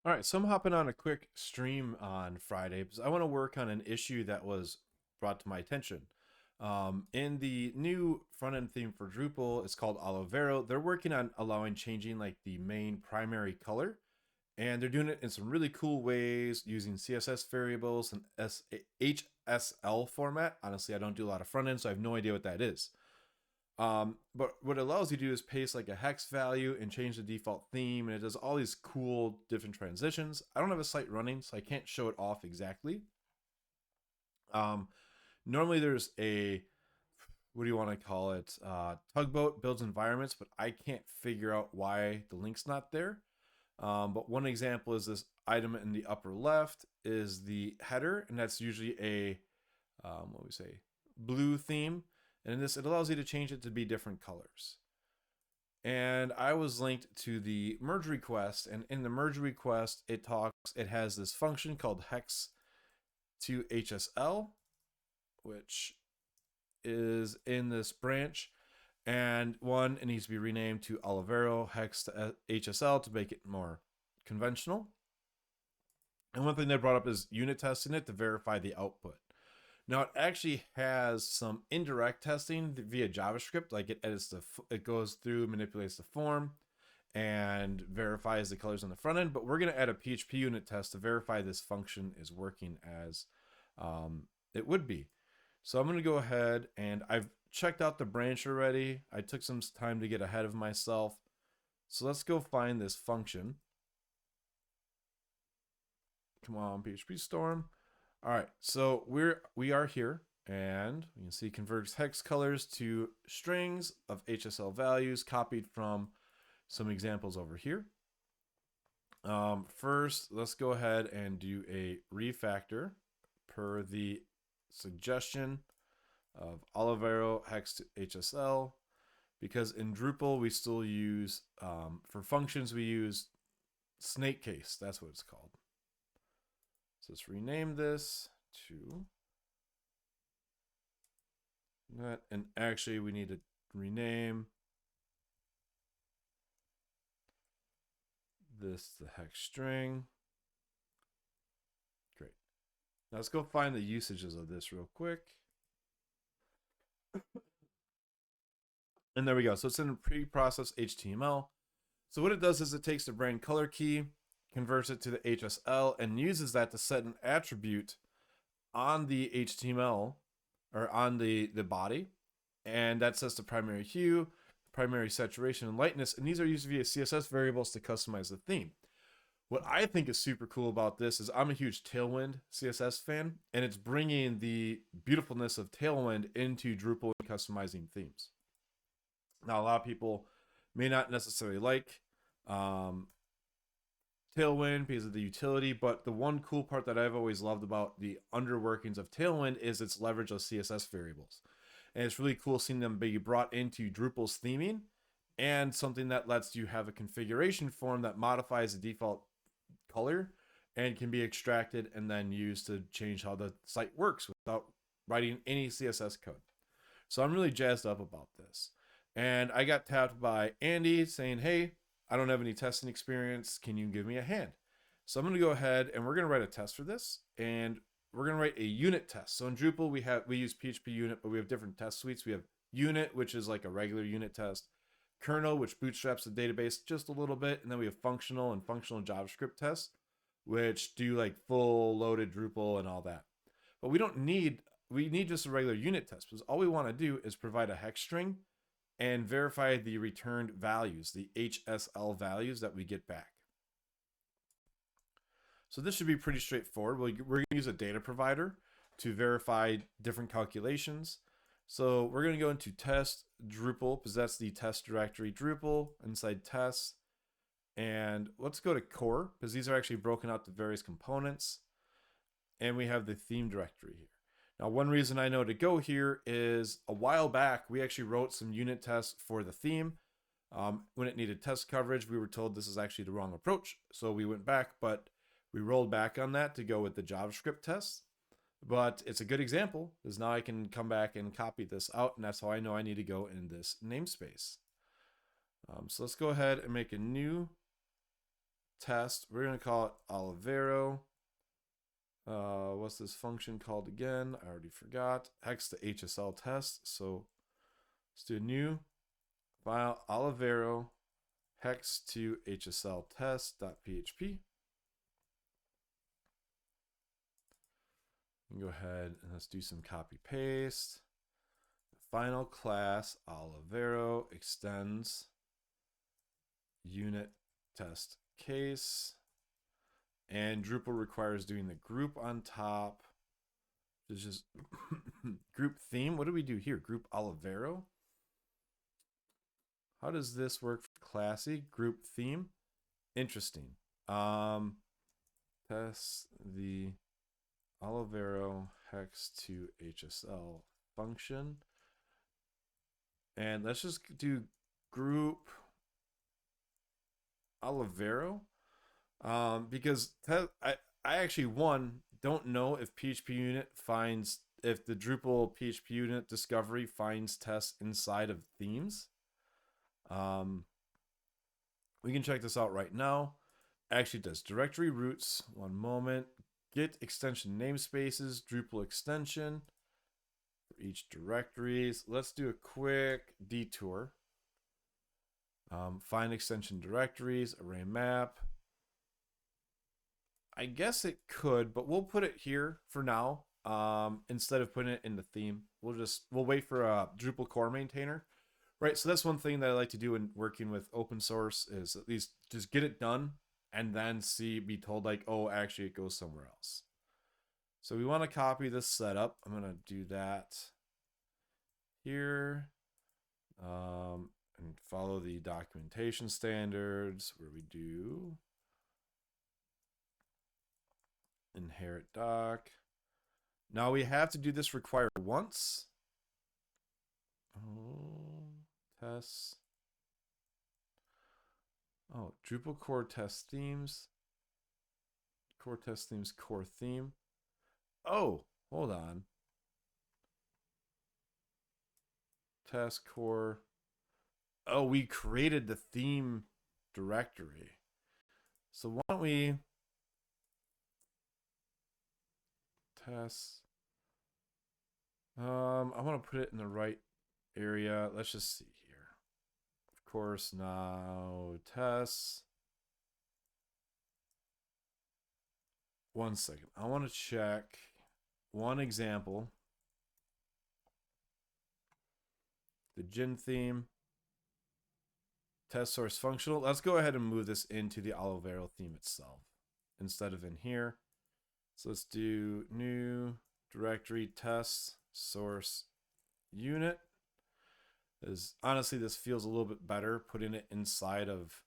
All right, so I'm hopping on a quick stream on Friday because I want to work on an issue that was brought to my attention. In the new front end theme for Drupal, it's called Olivero. They're working on allowing changing like the main primary color, and they're doing it in some really cool ways using CSS variables and HSL format. Honestly, I don't do a lot of front end, so I have no idea what that is. But what it allows you to do is paste like a hex value and change the default theme, and it does all these cool different transitions. I don't have a site running, so I can't show it off exactly. Normally there's a, what do you want to call it? Tugboat builds environments, but I can't figure out why the link's not there. But one example is this item in the upper left is the header, and that's usually a, what we say, blue theme. And in this, it allows you to change it to be different colors. And I was linked to the merge request, and in the merge request, it has this function called HEX to HSL, which is in this branch. And one, it needs to be renamed to Olivero HEX to HSL to make it more conventional. And one thing they brought up is unit testing it to verify the output. Now it actually has some indirect testing via JavaScript, like it goes through, manipulates the form, and verifies the colors on the front end. But we're going to add a PHP unit test to verify this function is working as it would be. So I'm going to go ahead, and I've checked out the branch already. I took some time to get ahead of myself. So let's go find this function. Come on, PHP Storm. All right, so we are here, and you can see converts hex colors to strings of HSL values copied from some examples over here. First, let's go ahead and do a refactor per the suggestion of Olivero hex to HSL, because in Drupal we still use, for functions we use snake case, that's what it's called. So let's rename this to that, and actually we need to rename this the hex string. Great. Now let's go find the usages of this real quick. And there we go. So it's in pre-processed HTML. So what it does is it takes the brand color key, converts it to the HSL, and uses that to set an attribute on the HTML or on the body, and that sets the primary hue, primary saturation, and lightness, and these are used via CSS variables to customize the theme. What I think is super cool about this is I'm a huge Tailwind CSS fan, and it's bringing the beautifulness of Tailwind into Drupal and customizing themes. Now, a lot of people may not necessarily like Tailwind because of the utility, but the one cool part that I've always loved about the underworkings of Tailwind is its leverage of CSS variables. And it's really cool seeing them be brought into Drupal's theming, and something that lets you have a configuration form that modifies the default color and can be extracted and then used to change how the site works without writing any CSS code. So I'm really jazzed up about this. And I got tapped by Andy saying, hey, I don't have any testing experience. Can you give me a hand? So I'm going to go ahead and we're going to write a test for this, and we're going to write a unit test. So in Drupal, we use PHP Unit, but we have different test suites. We have Unit, which is like a regular unit test, Kernel, which bootstraps the database just a little bit, and then we have functional and functional JavaScript tests, which do like full loaded Drupal and all that. But we need just a regular unit test, because all we want to do is provide a hex string and verify the returned values, the HSL values that we get back. So this should be pretty straightforward. We're going to use a data provider to verify different calculations. So we're going to go into test Drupal, because that's the test directory Drupal, inside tests. And let's go to core, because these are actually broken out to various components. And we have the theme directory here. Now, one reason I know to go here is a while back, we actually wrote some unit tests for the theme. When it needed test coverage, we were told this is actually the wrong approach. So we went back, but we rolled back on that to go with the JavaScript tests. But it's a good example, because now I can come back and copy this out, and that's how I know I need to go in this namespace. So let's go ahead and make a new test. We're going to call it Olivero. What's this function called again? I already forgot. HEX to HSL test. So let's do a new file, Olivero HEX to HSL test.php. Go ahead and let's do some copy paste. Final class Olivero extends unit test case, and Drupal requires doing the group on top. This is just group theme. What do we do here? Group Olivero. How does this work for classy group theme? Interesting. Test the Olivero HEX to HSL function. And let's just do group Olivero. Because I actually, don't know if PHPUnit finds, if the Drupal PHPUnit discovery finds tests inside of themes. We can check this out right now. Actually does directory roots. One moment. Get extension namespaces, Drupal extension for each directory. So let's do a quick detour. Find extension directories, array map. I guess it could, but we'll put it here for now. Instead of putting it in the theme, we'll wait for a Drupal core maintainer. Right, so that's one thing that I like to do in working with open source is at least just get it done and then be told like, oh, actually it goes somewhere else. So we want to copy this setup. I'm going to do that here. And follow the documentation standards where we do inherit doc. Now we have to do this require once. Tests. Oh, Drupal core test themes. Core test themes, core theme. Oh, hold on. Test core. Oh, we created the theme directory. So why don't we test? I want to put it in the right area. Let's just see here. Of course, now tests. One second. I want to check one example. The gin theme. Test source functional. Let's go ahead and move this into the Olivero theme itself instead of in here. So let's do new directory test source unit. Honestly, this feels a little bit better putting it inside of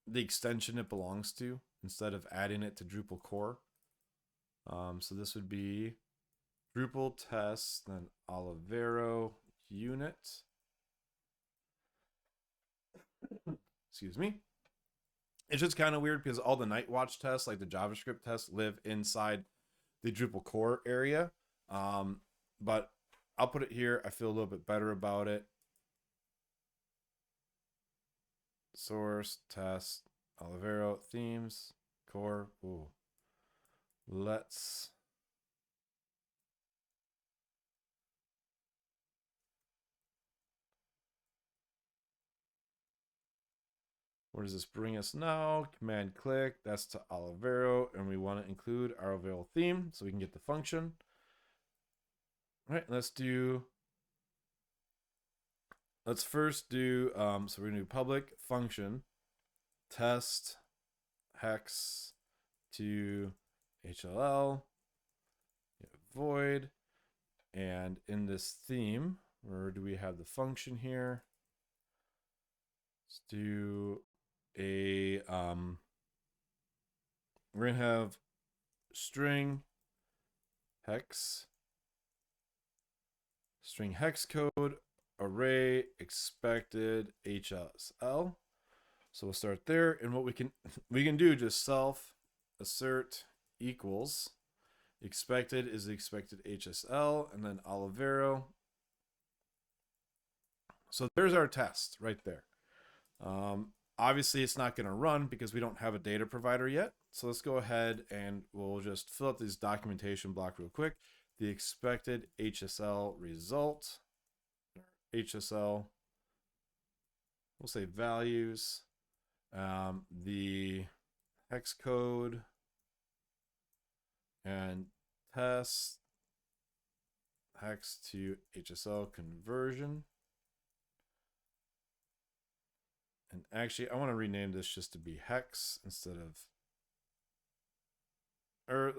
the extension it belongs to instead of adding it to Drupal core. So this would be Drupal test, then Olivero unit. Excuse me. It's just kind of weird because all the Nightwatch tests, like the JavaScript tests, live inside the Drupal core area. But I'll put it here. I feel a little bit better about it. Source, test, Olivero, themes, core. Ooh. Let's... Where does this bring us now? Command click. That's to Olivero. And we want to include our Olivero theme so we can get the function. All right, let's first do, so we're going to do public function test hex to HLL, void, and in this theme, where do we have the function here? Let's do a, we're going to have string hex code, array expected HSL. So we'll start there, and what we can do just self assert equals expected is the expected HSL, and then Olivero. So there's our test right there. Obviously, it's not going to run because we don't have a data provider yet. So let's go ahead and we'll just fill out this documentation block real quick. The expected HSL result, HSL, we'll say values, the hex code, and test hex to HSL conversion. And actually, I want to rename this just to be hex instead of, or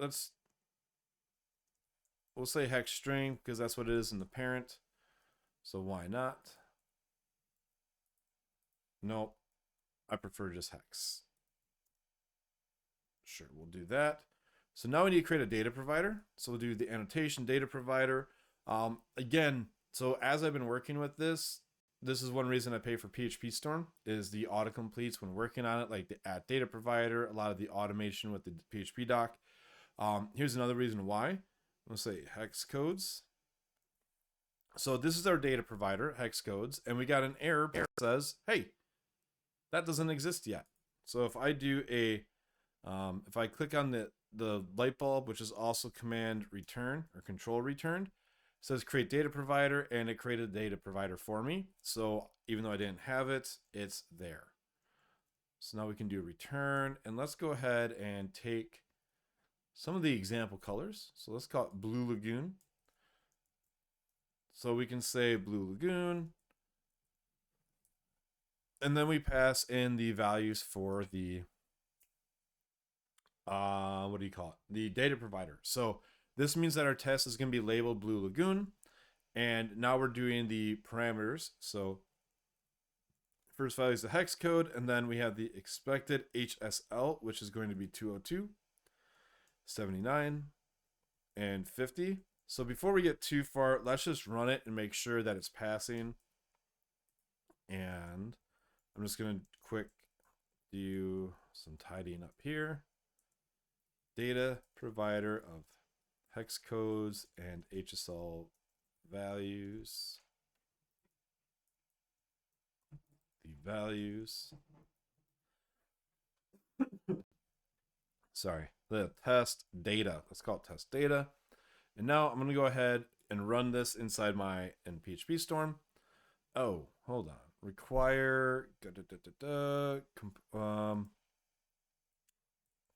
we'll say hex string because that's what it is in the parent. So why not? Nope, I prefer just hex. Sure, we'll do that. So now we need to create a data provider. So we'll do the annotation data provider. Again, so as I've been working with this is one reason I pay for PHP Storm is the autocompletes when working on it, like the add data provider, a lot of the automation with the PHP doc. Here's another reason why. Let's say hex codes. So this is our data provider, hex codes, and we got an error that says, hey, that doesn't exist yet. So if I do if I click on the light bulb, which is also command return or control return, it says create data provider, and it created a data provider for me. So even though I didn't have it, it's there. So now we can do return, and let's go ahead and take some of the example colors. So let's call it Blue Lagoon. So we can say Blue Lagoon, and then we pass in the values for the what do you call it? The data provider. So this means that our test is going to be labeled Blue Lagoon, and now we're doing the parameters. So first value is the hex code, and then we have the expected HSL, which is going to be 202, 79, and 50. So before we get too far, let's just run it and make sure that it's passing. And I'm just going to quick do some tidying up here. Data provider of hex codes and HSL values. The values. Sorry, the test data. Let's call it test data. And now I'm going to go ahead and run this inside my PHP Storm. Oh, hold on. Require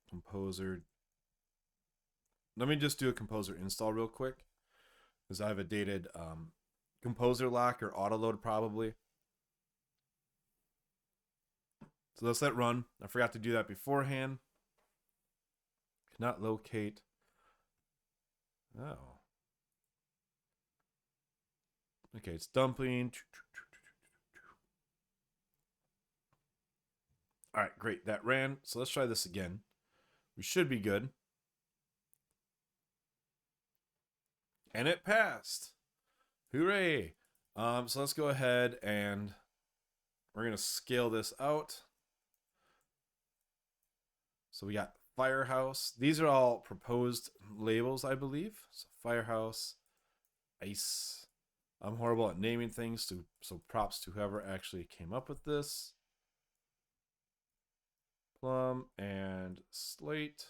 composer. Let me just do a composer install real quick because I have a dated composer lock or auto load probably. So let's let run. I forgot to do that beforehand. Cannot locate. Oh. Okay, it's dumping. All right, great. That ran. So let's try this again. We should be good. And it passed. Hooray. So let's go ahead and we're going to scale this out. So we got Firehouse. These are all proposed labels, I believe. So Firehouse, Ice. I'm horrible at naming things, so props to whoever actually came up with this. Plum and Slate.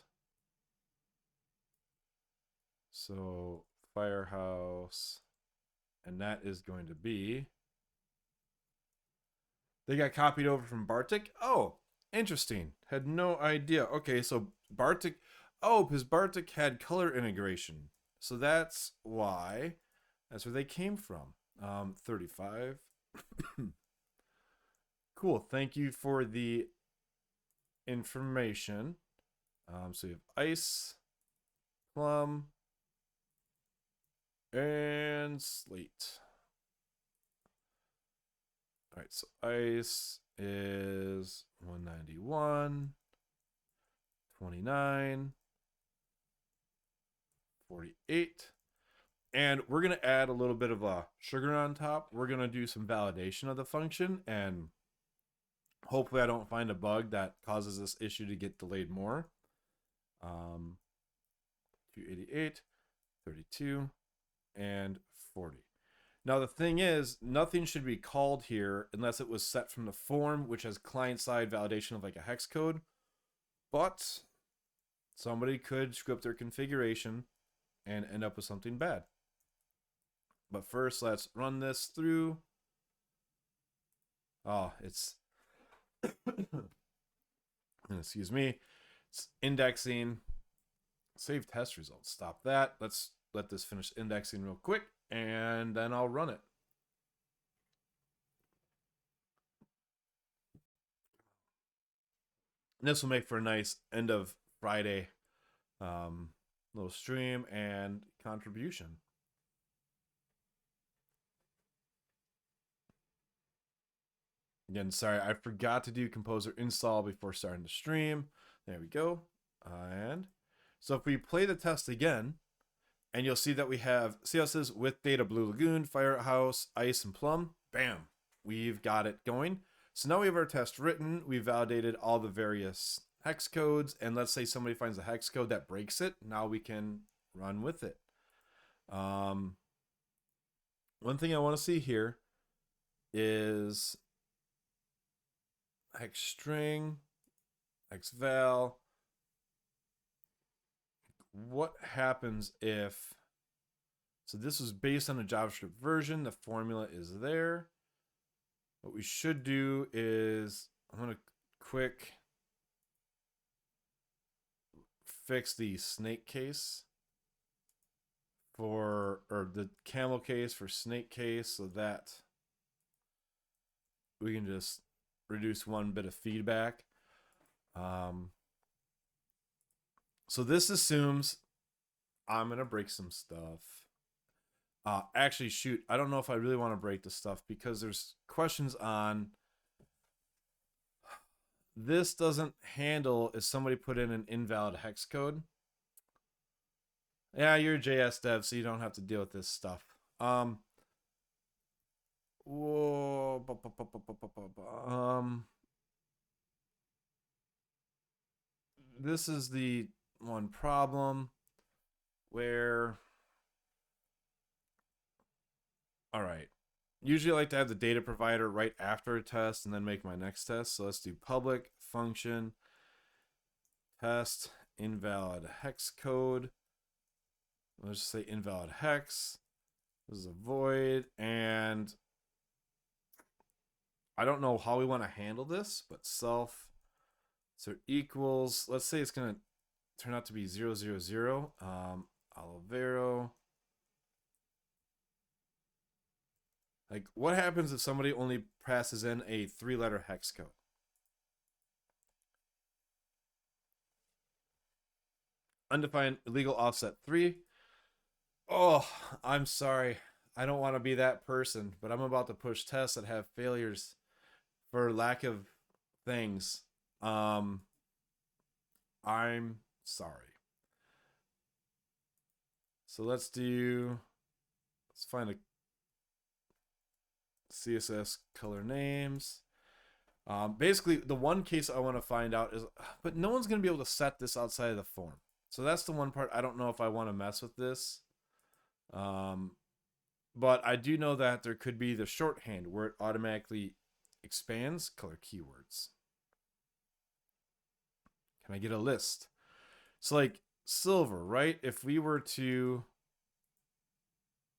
So Firehouse, and that is going to be, they got copied over from Bartik. Oh, interesting. Had no idea. Okay, so Bartik, oh, because Bartik had color integration. So that's why, that's where they came from. 35. Cool. Thank you for the information. So you have Ice, Plum, and Slate. All right, so Ice is 191, 29, 48. And we're going to add a little bit of a sugar on top. We're going to do some validation of the function, and hopefully I don't find a bug that causes this issue to get delayed more. 288, 32, and 40. Now the thing is, nothing should be called here unless it was set from the form, which has client-side validation of like a hex code. But somebody could screw up their configuration and end up with something bad. But first, let's run this through. Oh, it's excuse me. It's indexing. Save test results. Stop that. Let's let this finish indexing real quick, and then I'll run it. And this will make for a nice end of Friday little stream and contribution. Again, sorry, I forgot to do composer install before starting the stream. There we go. And so if we play the test again, and you'll see that we have CSS with data Blue Lagoon, Firehouse, Ice, and Plum. Bam, we've got it going. So now we have our test written. We've validated all the various hex codes, and let's say somebody finds a hex code that breaks it. Now we can run with it. One thing I want to see here is hex string, hex val. What happens if, so this is based on a JavaScript version, the formula is there. What we should do is, I'm going to quick fix the snake case for, or the camel case for snake case, so that we can just reduce one bit of feedback. So this assumes I'm going to break some stuff. Actually, shoot, I don't know if I really want to break the stuff because there's questions on this doesn't handle if somebody put in an invalid hex code. Yeah, you're a JS dev, so you don't have to deal with this stuff. This is the one problem where, all right, usually I like to have the data provider right after a test and then make my next test. So let's do public function test invalid hex code. Let's just say invalid hex. This is a void, and I don't know how we want to handle this, but self so equals, let's say it's going to turn out to be 000, Olivero. Like, what happens if somebody only passes in a 3-letter hex code? Undefined illegal offset 3. Oh, I'm sorry. I don't want to be that person, but I'm about to push tests that have failures for lack of things. I'm sorry. So let's find a CSS color names. Basically, the one case I want to find out is, but no one's going to be able to set this outside of the form. So that's the one part I don't know if I want to mess with this. But I do know that there could be the shorthand where it automatically expands color keywords. Can I get a list? So like silver, right? If we were to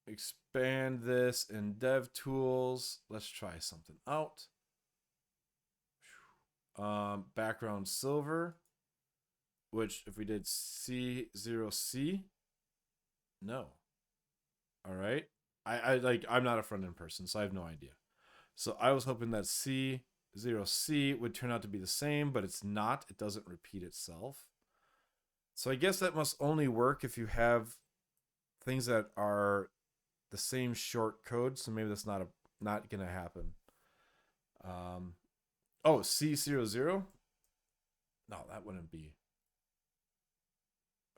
expand this in DevTools, let's try something out. Background silver, which if we did C0C, no. All right. I'm not a front-end person, so I have no idea. So I was hoping that C0C would turn out to be the same, but it's not. It doesn't repeat itself. So I guess that must only work if you have things that are the same short code. So maybe that's not going to happen. Oh, C00? No, that wouldn't be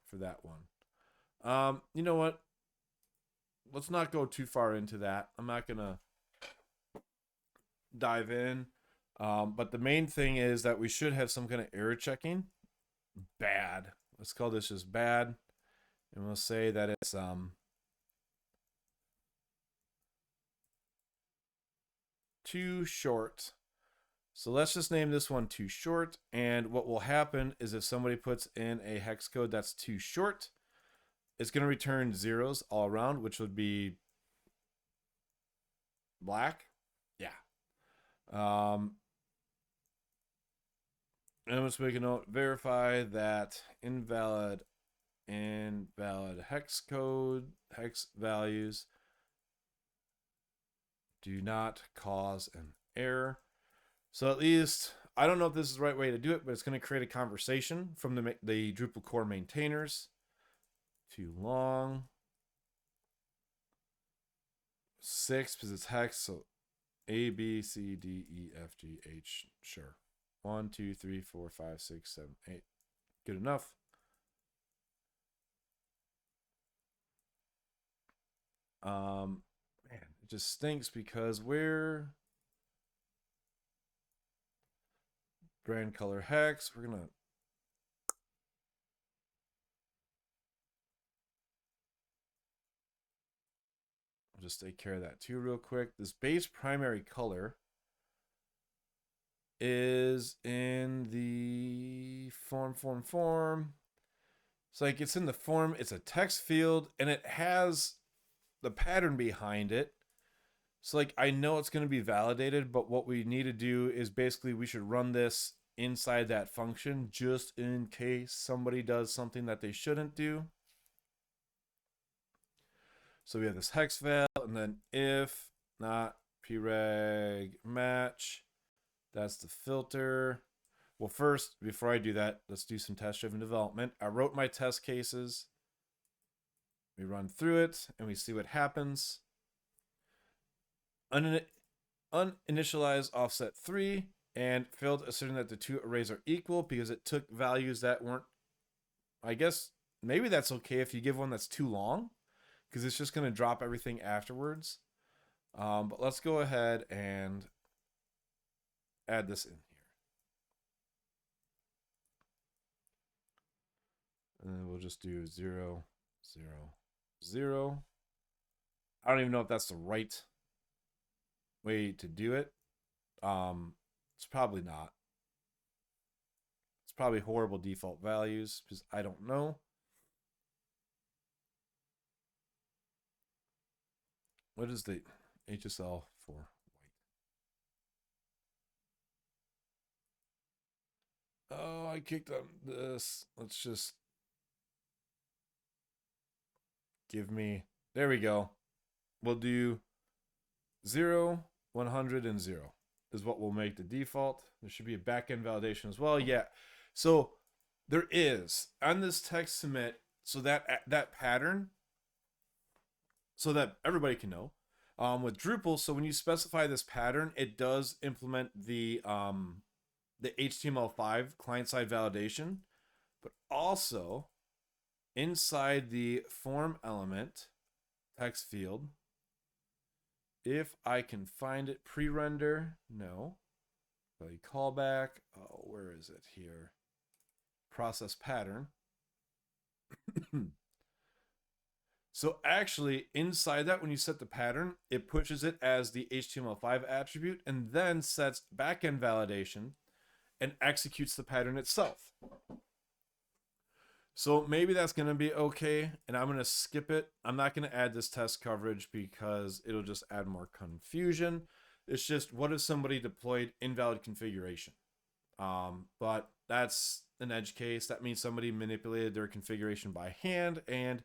for that one. You know what? Let's not go too far into that. I'm not going to dive in. But the main thing is that we should have some kind of error checking. Bad. Let's call this just bad. And we'll say that it's too short. So let's just name this one too short. And what will happen is if somebody puts in a hex code that's too short, it's going to return zeros all around, which would be black. Yeah. And let's make a note, verify that invalid hex code, hex values do not cause an error. So at least, I don't know if this is the right way to do it, but it's going to create a conversation from the Drupal core maintainers. Too long. 6 because it's hex, so A, B, C, D, E, F, G, H, sure. 1, 2, 3, 4, 5, 6, 7, 8. Good enough. Man, it just stinks because we're brand color hex. We're gonna just take care of that too real quick. This base primary color is in the form. It's like it's in the form, it's a text field, and it has the pattern behind it. So like I know it's going to be validated, but what we need to do is basically we should run this inside that function just in case somebody does something that they shouldn't do. So we have this hex val, and then if not preg match, that's the filter. Well, first, before I do that, let's do some test-driven development. I wrote my test cases. We run through it, and we see what happens. Uninitialize offset 3, and failed asserting that the two arrays are equal because it took values that weren't, I guess, maybe that's okay if you give one that's too long, because it's just going to drop everything afterwards. But let's go ahead and add this in here. And then we'll just do 0, 0, 0. I don't even know if that's the right way to do it. It's probably not. It's probably horrible default values because I don't know. What is the HSL for white? Oh, I kicked on this. Let's just give me, there we go. We'll do 0, 100, and 0 is what will make the default. There should be a backend validation as well. Yeah. So there is on this text submit, so that pattern, so that everybody can know. With Drupal, so when you specify this pattern, it does implement the HTML5 client-side validation, but also inside the form element text field, if I can find it, pre-render, no. Really callback, oh, where is it here? Process pattern. So actually, inside that, when you set the pattern, it pushes it as the HTML5 attribute and then sets backend validation and executes the pattern itself. So maybe that's going to be okay, and I'm going to skip it. I'm not going to add this test coverage because it'll just add more confusion. It's just, what if somebody deployed invalid configuration? But that's an edge case. That means somebody manipulated their configuration by hand, and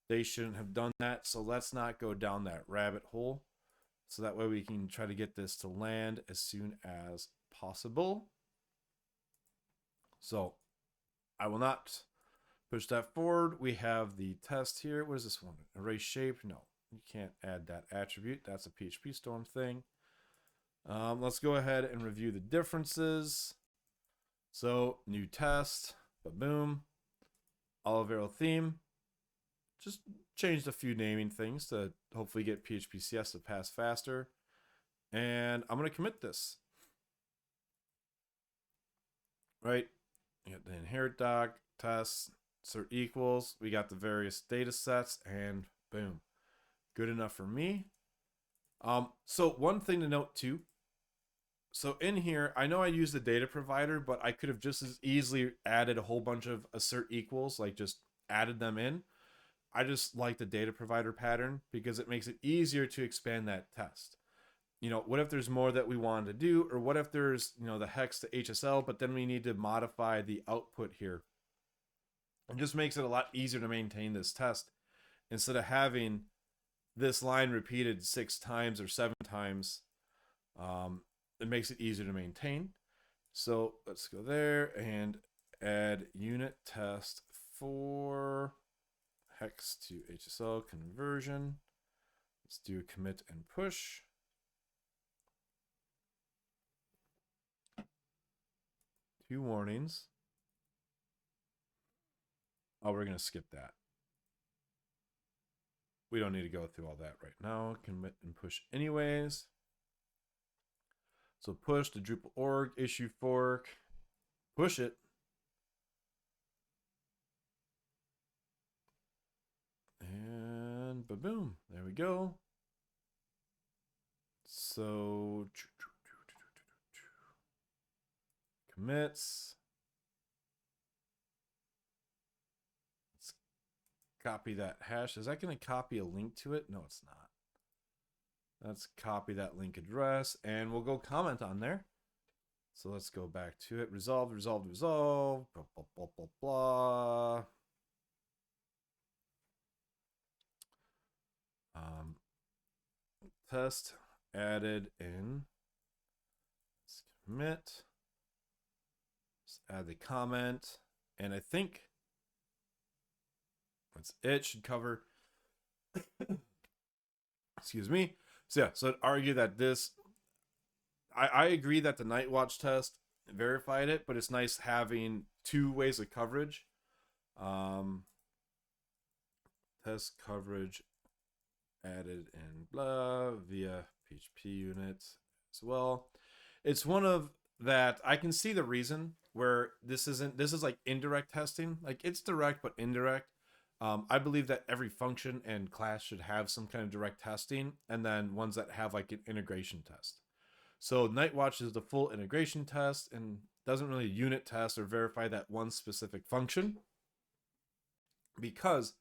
they shouldn't have done that. So let's not go down that rabbit hole. So that way we can try to get this to land as soon as possible. So I will not push that forward. We have the test here. What is this one? Array shape? No, you can't add that attribute. That's a PHP Storm thing. Let's go ahead and review the differences. So new test, boom, Olivero theme. Just changed a few naming things to hopefully get PHP CS to pass faster. And I'm going to commit this. Right? You got the inherit doc, test, cert equals. We got the various data sets, and boom. Good enough for me. So one thing to note too. So in here, I know I use the data provider, but I could have just as easily added a whole bunch of assert equals, like just added them in. I just like the data provider pattern because it makes it easier to expand that test. What if there's more that we wanted to do, or what if there's, the hex to HSL, but then we need to modify the output here. It just makes it a lot easier to maintain this test instead of having this line repeated 6 times or 7 times. It makes it easier to maintain. So let's go there and add unit test for hex to HSL conversion. Let's do commit and push. Two warnings. Oh, we're going to skip that. We don't need to go through all that right now. Commit and push anyways. So push the Drupal org issue fork. Push it. And boom, there we go. So commits. Let's copy that hash. Is that going to copy a link to it? No, it's not. Let's copy that link address and we'll go comment on there. So let's go back to it. Resolved, resolved, resolved. Blah, blah, blah, blah, blah. Test added in. Let's commit. Let's add the comment. And I think that's it. Should cover. Excuse me. So yeah, so I'd argue that this, I agree that the Night Watch test verified it, but it's nice having 2 ways of coverage. Test coverage added in blah via PHP Unit as well. It's one of that I can see the reason where this is like indirect testing. Like it's direct but indirect. I believe that every function and class should have some kind of direct testing, and then ones that have like an integration test. So Nightwatch is the full integration test and doesn't really unit test or verify that one specific function. Because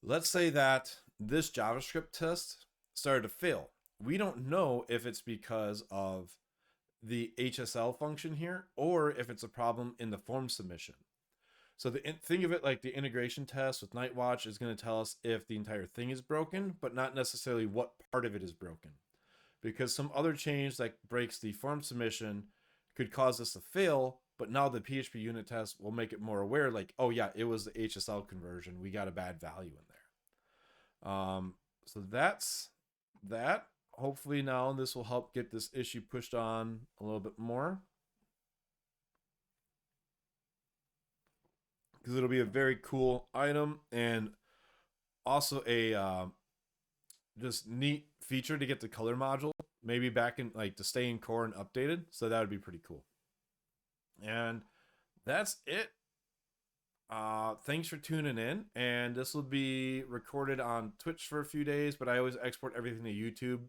let's say that this JavaScript test started to fail. We don't know if it's because of the HSL function here or if it's a problem in the form submission. So think of it like the integration test with Nightwatch is going to tell us if the entire thing is broken, but not necessarily what part of it is broken. Because some other change that breaks the form submission could cause us to fail, but now the PHP unit test will make it more aware, like, oh yeah, it was the HSL conversion. We got a bad value in there. So that's that. Hopefully now this will help get this issue pushed on a little bit more. Because it'll be a very cool item and also a just neat feature to get the color module maybe back in like to stay in core and updated. So that would be pretty cool. And that's it. Thanks for tuning in, and this will be recorded on Twitch for a few days, but I always export everything to YouTube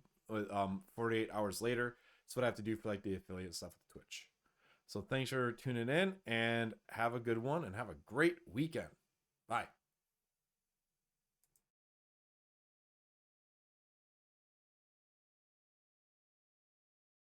48 hours later. That's what I have to do for like the affiliate stuff with Twitch. So thanks for tuning in and have a good one and have a great weekend. Bye.